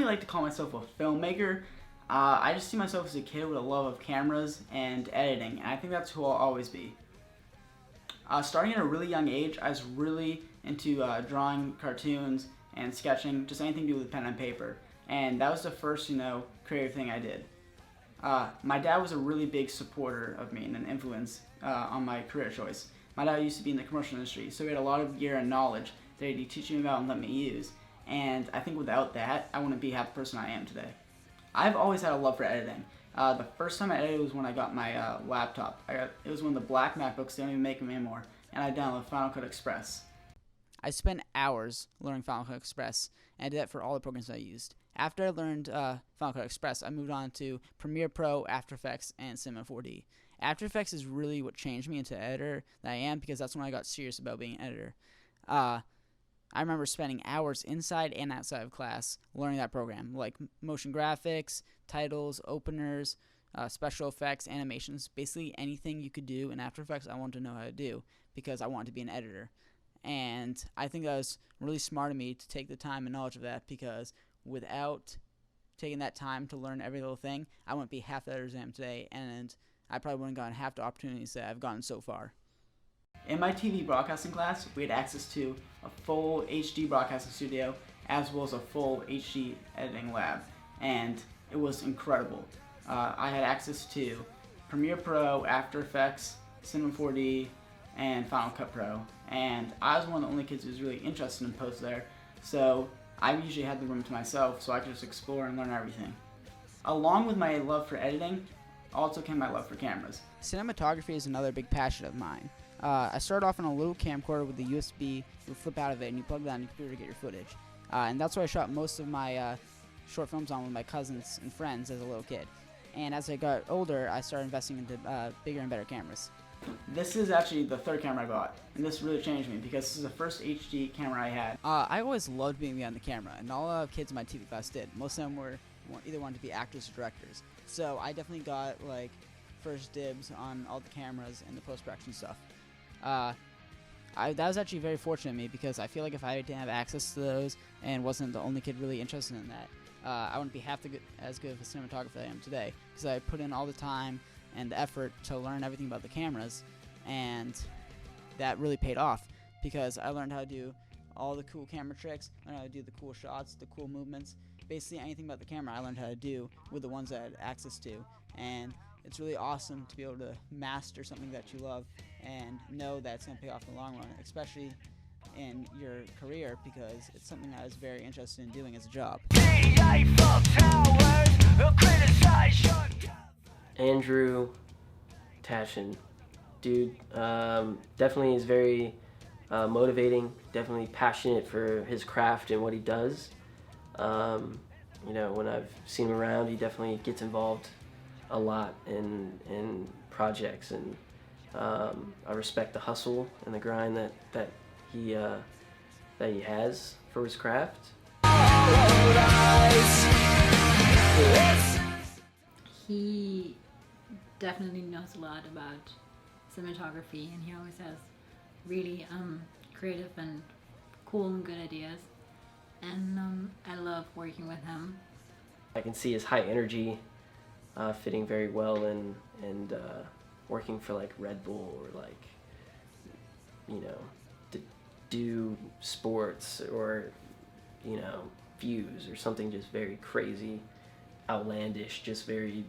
like to call myself a filmmaker. I just see myself as a kid with a love of cameras and editing, and I think that's who I'll always be. Starting at a really young age, I was really into drawing cartoons and sketching, just anything to do with pen and paper. And that was the first, creative thing I did. My dad was a really big supporter of me and an influence on my career choice. My dad used to be in the commercial industry, so he had a lot of gear and knowledge that he'd teach me about and let me use. And I think without that, I wouldn't be half the person I am today. I've always had a love for editing. The first time I edited was when I got my laptop. It was one of the black MacBooks, they don't even make them anymore, and I downloaded Final Cut Express. I spent hours learning Final Cut Express, and I did that for all the programs I used. After I learned Final Cut Express, I moved on to Premiere Pro, After Effects, and Cinema 4D. After Effects is really what changed me into the editor that I am, because that's when I got serious about being an editor. I remember spending hours inside and outside of class learning that program, like motion graphics, titles, openers, special effects, animations, basically anything you could do in After Effects I wanted to know how to do because I wanted to be an editor. And I think that was really smart of me to take the time and knowledge of that, because without taking that time to learn every little thing, I wouldn't be half the editor I am today, and I probably wouldn't have gotten half the opportunities that I've gotten so far. In my TV broadcasting class, we had access to a full HD broadcasting studio as well as a full HD editing lab, and it was incredible. I had access to Premiere Pro, After Effects, Cinema 4D, and Final Cut Pro, and I was one of the only kids who was really interested in post there, so I usually had the room to myself so I could just explore and learn everything. Along with my love for editing, also came my love for cameras. Cinematography is another big passion of mine. I started off on a little camcorder with a USB. You would flip out of it and you plug that on your computer to get your footage. And that's what I shot most of my short films on with my cousins and friends as a little kid. And as I got older, I started investing into bigger and better cameras. This is actually the third camera I bought, and this really changed me because this is the first HD camera I had. I always loved being behind the camera, and all kids in my TV class did. Most of them either wanted to be actors or directors. So I definitely got first dibs on all the cameras and the post-production stuff. That was actually very fortunate of me, because I feel like if I didn't have access to those and wasn't the only kid really interested in that, I wouldn't be as good of a cinematographer as I am today, because I put in all the time and the effort to learn everything about the cameras, and that really paid off, because I learned how to do all the cool camera tricks, learned how to do the cool shots, the cool movements, basically anything about the camera I learned how to do with the ones that I had access to, and it's really awesome to be able to master something that you love and know that it's going to pay off in the long run, especially in your career, because it's something I was very interested in doing as a job. Andrew Tashin, dude, definitely is very motivating, definitely passionate for his craft and what he does. When I've seen him around, he definitely gets involved a lot in projects, and I respect the hustle and the grind that he has for his craft. He definitely knows a lot about cinematography, and he always has really creative and cool and good ideas, and I love working with him. I can see his high energy fitting very well and working for Red Bull, or to do sports, or Views, or something just very crazy, outlandish, just very